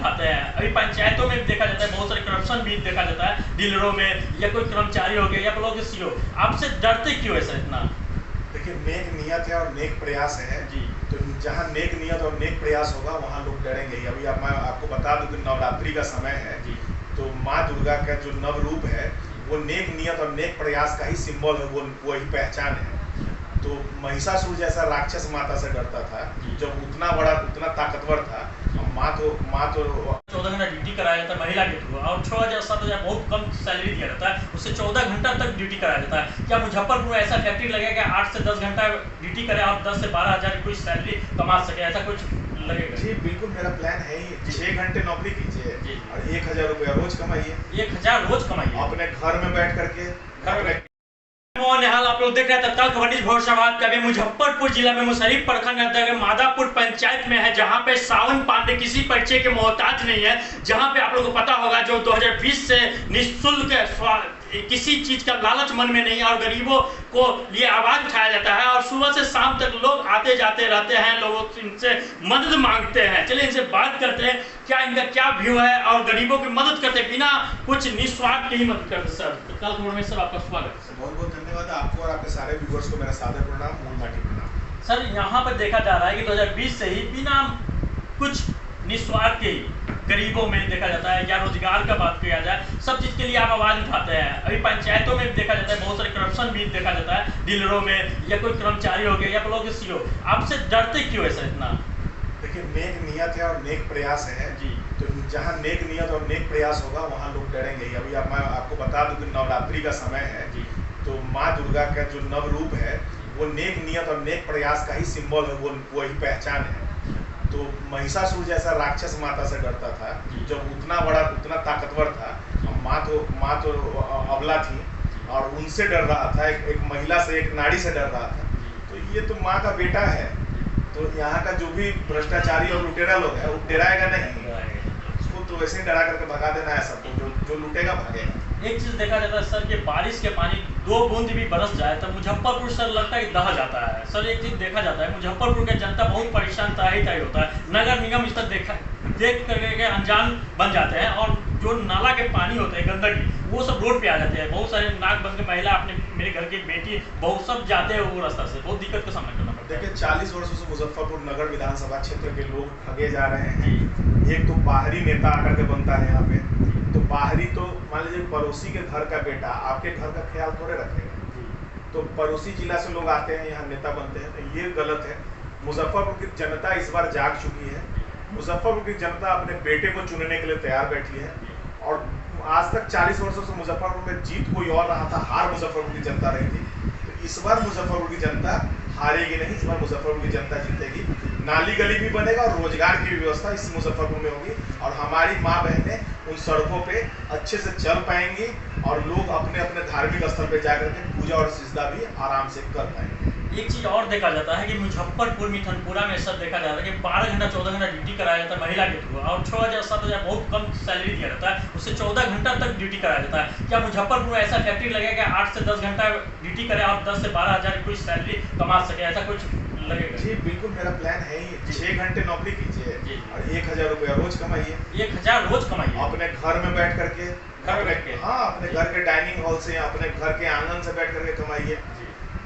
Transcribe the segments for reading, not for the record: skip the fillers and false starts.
उठाते हैं। अभी पंचायतों में देखा जाता है, बहुत सारे करप्शन भी देखा जाता है डीलरों में, या कोई कर्मचारी हो गया या ब्लॉक सीईओ। आपसे डरते क्यों है सर इतना? देखिए, नेक नियत है और नेक प्रयास है जी। तो जहाँ नेक नियत और नेक प्रयास होगा वहाँ लोग डरेंगे ही। अभी मैं आपको बता दूं कि नवरात्रि का समय है जी। तो माँ दुर्गा का जो नव रूप है वो नेक नियत और नेक प्रयास का ही सिंबल है, वो वही पहचान है। तो महिषासुर जैसा राक्षस माता से डरता था जब उतना बड़ा उतना ताकतवर था। माँ तो 14 घंटा ड्यूटी कराया जाता है महिला के थ्रू, और 6,000 7,000 बहुत कम सैलरी दिया जाता है, उससे 14 घंटा तक ड्यूटी कराया जाता है। क्या मुजफ्फरपुर में ऐसा फैक्ट्री लगेगा 8 से 10 घंटा ड्यूटी करे और 10 से 12,000 की कोई सैलरी कमा सके, ऐसा कुछ लगेगा? जी बिल्कुल, मेरा प्लान है ही। 6 घंटे नौकरी कीजिए और 1,000 रुपया रोज कमाइए। 1,000 रोज कमाइए अपने घर में बैठ करके। निहाल आप लोग देख रहे हैं तत्काल खबर भोरसाबाद का। मुजफ्फरपुर जिला में मुशर्रफ प्रखंड अंतर्गत मादापुर पंचायत में है, जहां पे सावन पांडे किसी परिचय के मोहताज नहीं है। जहां पे आप लोगों को पता होगा जो 2020 से निःशुल्क किसी चीज का लालच मन में नहीं है और गरीबों को लिए आवाज उठाया जाता है, और सुबह से शाम तक लोग आते जाते रहते हैं, लोगों इनसे मदद मांगते हैं। चलिए इनसे बात करते हैं, क्या इनका क्या व्यू है, और गरीबों की मदद करते बिना कुछ निस्वार्थ की ही मदद करते। सर तत्काल खबर में सर आपका स्वागत है। बहुत बहुत धन्यवाद आपको और आपके सारे व्यूअर्स को मेरा सादर प्रणाम, मूल माटी प्रणाम। सर यहाँ पर देखा जा रहा है कि 2020 से ही बिना कुछ निस्वार्थ के गरीबों में देखा जाता है, या रोजगार का बात किया जाए, सब चीज के लिए आप आवाज उठाते हैं। अभी पंचायतों में देखा जाता है, बहुत सारे करप्शन भी देखा जाता है डीलरों में, या कोई कर्मचारी हो गया या ब्लॉक सीईओ। आपसे डरते क्यों है सर इतना? देखिए, नेक नियत है और नेक प्रयास है जी। तो जहाँ नेक नियत और नेक प्रयास होगा वहाँ लोग डरेंगे ही। अभी मैं आपको बता दूं कि नवरात्रि का समय है तो माँ दुर्गा का जो नव रूप है वो नेक नियत और नेक प्रयास का ही सिंबल है, वो वही पहचान है। तो महिषासुर जैसा राक्षस माता से डरता था जब उतना बड़ा उतना ताकतवर था। माँ तो अबला थी और उनसे डर रहा था, एक महिला से, एक नारी से डर रहा था। तो ये तो माँ का बेटा है, तो यहाँ का जो भी भ्रष्टाचारी और लुटेरा लोग है वो डराएगा नहीं, उसको तो वैसे ही डरा करके भगा देना है सबको। जो लुटेगा भागेगा। एक चीज देखा जाता है सर कि बारिश के पानी 2 बूंद भी बरस जाए तो मुजफ्फरपुर सर लगता है कि दह जाता है। सर एक चीज देखा जाता है, मुजफ्फरपुर की जनता बहुत परेशान ताही होता है। नगर निगम इस पर देख करके अनजान बन जाते हैं, और जो नाला के पानी होते हैं गंदगी वो सब रोड पे आ जाते हैं। बहुत सारे नाक बंद के महिला, अपने मेरे घर की बेटी बहुत सब जाते हैं वो रास्ता से, बहुत दिक्कत का सामना करना पड़ता है। देखिए, 40 वर्षों से मुजफ्फरपुर नगर विधानसभा क्षेत्र के लोग ठगे जा रहे हैं। एक तो बाहरी नेता आकर के बनता है यहाँ पे, तो बाहरी तो मान लीजिए पड़ोसी के घर का बेटा आपके घर का ख्याल थोड़े रखेगा, तो पड़ोसी जिला से लोग आते हैं यहाँ नेता बनते हैं, तो ये गलत है। मुजफ्फरपुर की जनता इस बार जाग चुकी है। मुजफ्फरपुर की जनता अपने बेटे को चुनने के लिए तैयार बैठी है, और आज तक 40 वर्षों से मुजफ्फरपुर में जीत कोई और रहा था, हार मुजफ्फरपुर की जनता रही थी। तो इस बार मुजफ्फरपुर की जनता हारेगी नहीं, इस बार मुजफ्फरपुर की जनता जीतेगी। नाली गली भी बनेगा और रोजगार की व्यवस्था इस मुजफ्फरपुर में होगी, और हमारी माँ बहनें उन सड़कों पे अच्छे से चल पाएंगी, और लोग अपने अपने धार्मिक स्थल पे जाकर के पूजा और सिजदा भी आराम से कर पाएंगे। एक चीज और देखा जाता है कि मुजफ्फरपुर मिठनपुरा में सब देखा जाता है कि 12 घंटा 14 घंटा ड्यूटी कराया जाता है महिला के थ्रू, और 6,000 7,000 बहुत कम सैलरी दिया जाता है, उससे 14 घंटा तक ड्यूटी कराया जाता है। क्या मुजफ्फरपुर में ऐसा फैक्ट्री लगेगा 8 से 10 घंटा ड्यूटी करे और 10 से 12,000 की कोई सैलरी कमा सके, ऐसा कुछ लगेगा? जी बिल्कुल, मेरा प्लान है ही। 6 घंटे नौकरी कीजिए और 1,000 रुपया रोज कमाइए। 1,000 रोज कमाइए अपने घर में बैठ करके, हाँ, अपने घर के डाइनिंग हॉल से, अपने घर के आंगन से बैठ करके कमाइए।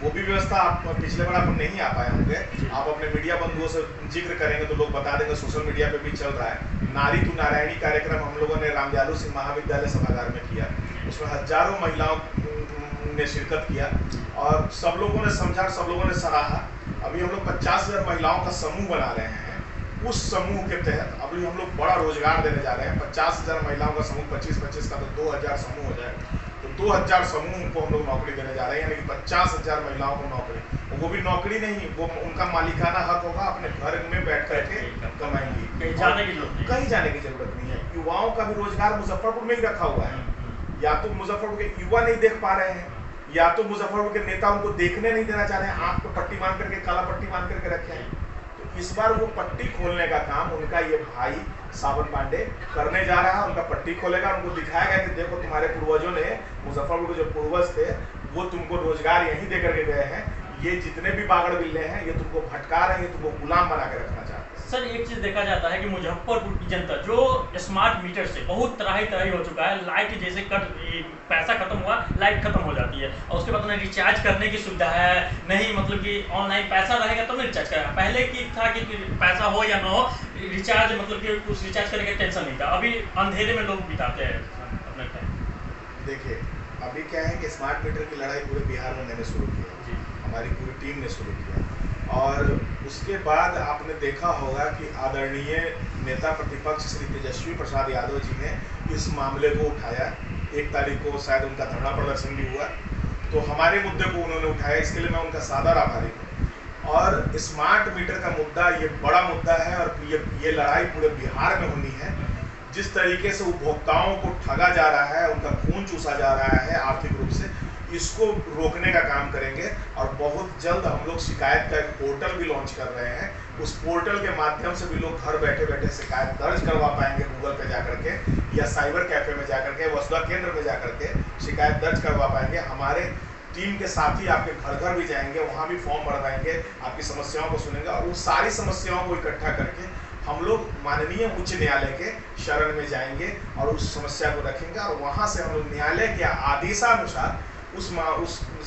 वो भी व्यवस्था आप पिछले बार आप नहीं आ पाए होंगे, आप अपने मीडिया बंधुओं से जिक्र करेंगे तो लोग बता देंगे, सोशल मीडिया पे भी चल रहा है। नारी तू नारायणी कार्यक्रम हम लोगों ने रामदयालु सिंह महाविद्यालय सभागार में किया, उसमें हजारों महिलाओं ने शिरकत किया और सब लोगों ने समझा, सब लोगों ने सराहा। अभी हम लोग 50,000 महिलाओं का समूह बना रहे हैं। उस समूह के तहत अभी हम लोग बड़ा रोजगार देने जा रहे हैं। 50,000 महिलाओं का समूह, 25-25 का तो 2,000 समूह हो जाए, तो 2,000 समूह को हम लोग नौकरी देने जा रहे हैं, यानी कि 50,000 महिलाओं को नौकरी। वो भी नौकरी नहीं, वो उनका मालिकाना हक होगा, अपने घर में बैठ करके कमाएंगी, कहीं जाने की जरूरत नहीं, कहीं जाने की जरूरत नहीं है। युवाओं का भी रोजगार मुजफ्फरपुर में ही रखा हुआ है। या तो मुजफ्फरपुर के युवा नहीं देख पा रहे हैं, या तो मुजफ्फरपुर के नेता उनको देखने नहीं देना चाह रहे हैं, आंख पे पट्टी बांध करके, काला पट्टी बांध करके रखे हैं। तो इस बार वो पट्टी खोलने का काम उनका ये भाई सावन पांडे करने जा रहा है। उनका पट्टी खोलेगा, उनको दिखाएगा कि देखो तुम्हारे पूर्वजों ने, मुजफ्फरपुर के जो पूर्वज थे वो तुमको रोजगार यहीं दे करके गए हैं, ये जितने भी बागड़ बिल्ले हैं ये तुमको भटका रहे हैं, ये तुमको गुलाम बना के रखना चाहते हैं। सर एक चीज देखा जाता है कि मुजफ्फरपुर की जनता जो स्मार्ट मीटर से बहुत तराही हो चुका है, लाइट जैसे पैसा खत्म हुआ लाइट खत्म हो जाती है, और उसके बाद उन्हें रिचार्ज करने की सुविधा है नहीं, मतलब कि ऑनलाइन पैसा रहेगा तो नहीं रिचार्ज करेगा। पहले की था कि पैसा हो या ना हो रिचार्ज, मतलब कि उस रिचार्ज करने का टेंशन नहीं था। अभी अंधेरे में लोग बिताते हैं अपना टाइम। देखिए अभी क्या है कि स्मार्ट मीटर की लड़ाई पूरे बिहार में मैंने शुरू की है, हमारी पूरी टीम ने शुरू किया, और उसके बाद आपने देखा होगा कि आदरणीय नेता प्रतिपक्ष श्री तेजस्वी प्रसाद यादव जी ने इस मामले को उठाया। 1 तारीख को शायद उनका धरना प्रदर्शन भी हुआ, तो हमारे मुद्दे को उन्होंने उठाया, इसके लिए मैं उनका सादर आभारी हूँ। और स्मार्ट मीटर का मुद्दा ये बड़ा मुद्दा है, और ये लड़ाई पूरे बिहार में होनी है। जिस तरीके से उपभोक्ताओं को ठगा जा रहा है, उनका खून चूसा जा रहा है आर्थिक रूप से, इसको रोकने का काम करेंगे। और बहुत जल्द हम लोग शिकायत का एक पोर्टल भी लॉन्च कर रहे हैं। उस पोर्टल के माध्यम से भी लोग घर बैठे बैठे शिकायत दर्ज करवा पाएंगे, गूगल पे जाकर के या साइबर कैफे में जाकर के, वसुधा केंद्र में जाकर के शिकायत दर्ज करवा पाएंगे। हमारे टीम के साथी आपके घर घर भी जाएंगे, वहाँ भी फॉर्म भरवाएंगे, आपकी समस्याओं को सुनेंगे, और उन सारी समस्याओं को इकट्ठा करके हम लोग माननीय उच्च न्यायालय के शरण में जाएंगे और उस समस्या को रखेंगे, और वहाँ से हम लोग न्यायालय के आदेशानुसार उस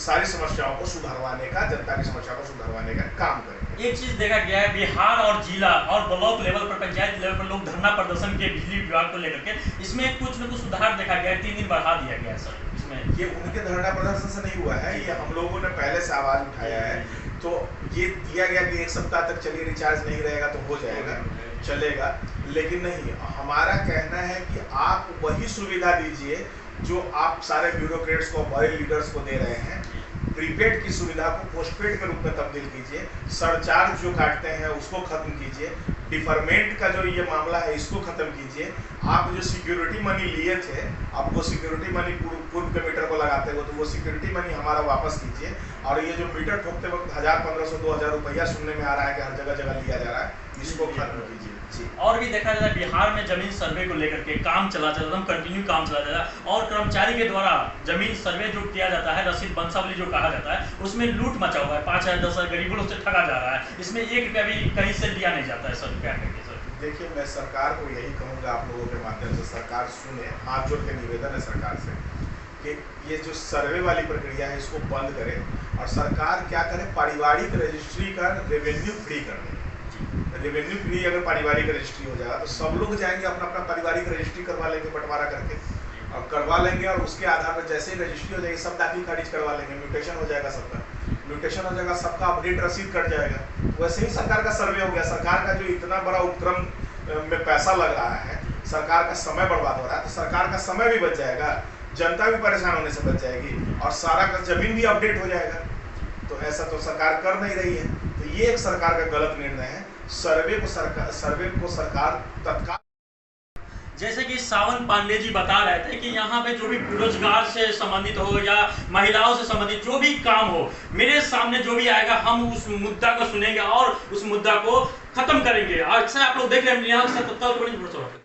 सारी समस्याओं को सुधारवाने का, जनता की समस्या को सुधारवाने का काम करेंगे। एक चीज देखा गया है बिहार और जिला और ब्लॉक लेवल पर, पंचायत लेवल पर लोग धरना प्रदर्शन के बिजली विभाग को लेकर के, इसमें कुछ न कुछ सुधार देखा गया है। 3 दिन बढ़ा दिया गया है सर। इसमें ये उनके धरना प्रदर्शन से नहीं हुआ है, ये हम लोगों ने पहले से आवाज उठाया है। तो ये दिया गया कि 1 सप्ताह तक चलिए, रिचार्ज नहीं रहेगा तो हो जाएगा, चलेगा, लेकिन नहीं। हमारा कहना है कि आप वही सुविधा दीजिए जो आप सारे ब्यूरोक्रेट्स को, बड़े लीडर्स को दे रहे हैं। प्रीपेड की सुविधा को पोस्टपेड के रूप में तब्दील कीजिए, सरचार्ज जो काटते हैं उसको खत्म कीजिए, डिफरमेंट का जो ये मामला है इसको खत्म कीजिए। आप जो सिक्योरिटी मनी लिए थे, आप वो सिक्योरिटी मनी पूर्व के मीटर को लगाते हो, तो वो सिक्योरिटी मनी हमारा वापस कीजिए। और ये जो मीटर ठोकते वक्त 1000, 1500, 2000 रुपया सुनने में आ रहा है कि हर जगह जगह लिया जा रहा है, इसको खत्म कीजिए। और भी देखा जाता है बिहार में जमीन सर्वे को लेकर के काम चला जाता है, कंटिन्यू काम चला जाता है, और कर्मचारी के द्वारा जमीन सर्वे जो किया जाता है, रसीद बंसावली जो कहा जाता है, उसमें लूट मचा हुआ है। 5000, 10,000 गरीबों से ठगा जा रहा है। इसमें 1 रुपया भी कहीं से लिया नहीं जाता है सर। क्या कहेंगे सर? देखिए मैं सरकार को यही कहूँगा, आप लोगों के माध्यम से सरकार सुने, हाथ जोड़ के निवेदन है सरकार से कि ये जो सर्वे वाली प्रक्रिया है इसको बंद करें, और सरकार क्या करे, पारिवारिक रजिस्ट्री का रेवेन्यू फ्री कर दे। रेवेन्यू फ्री अगर पारिवारिक रजिस्ट्री हो जाएगा तो सब लोग जाएंगे अपना अपना पारिवारिक रजिस्ट्री करवा लेंगे, बंटवारा करके और करवा लेंगे, और उसके आधार पर जैसे ही रजिस्ट्री हो जाएगी सब दाखिल खारिज करवा लेंगे, म्यूटेशन हो जाएगा सबका, म्यूटेशन हो जाएगा सबका, अपडेट रसीद कट जाएगा। वैसे ही सरकार का सर्वे हो गया। सरकार का जो इतना बड़ा उपक्रम में पैसा लग रहा है, सरकार का समय बर्बाद हो रहा है, तो सरकार का समय भी बच जाएगा, जनता भी परेशान होने से बच जाएगी, और सारा का जमीन भी अपडेट हो जाएगा। तो ऐसा तो सरकार कर नहीं रही है, तो ये एक सरकार का गलत निर्णय है। सर्वे को सरकार तत्काल, जैसे कि सावन पांडे जी बता रहे थे कि यहाँ पे जो भी रोजगार से संबंधित हो या महिलाओं से संबंधित जो भी काम हो, मेरे सामने जो भी आएगा हम उस मुद्दा को सुनेंगे और उस मुद्दा को खत्म करेंगे। अक्सर आप लोग देख रहे हैं यहाँ से तत्काल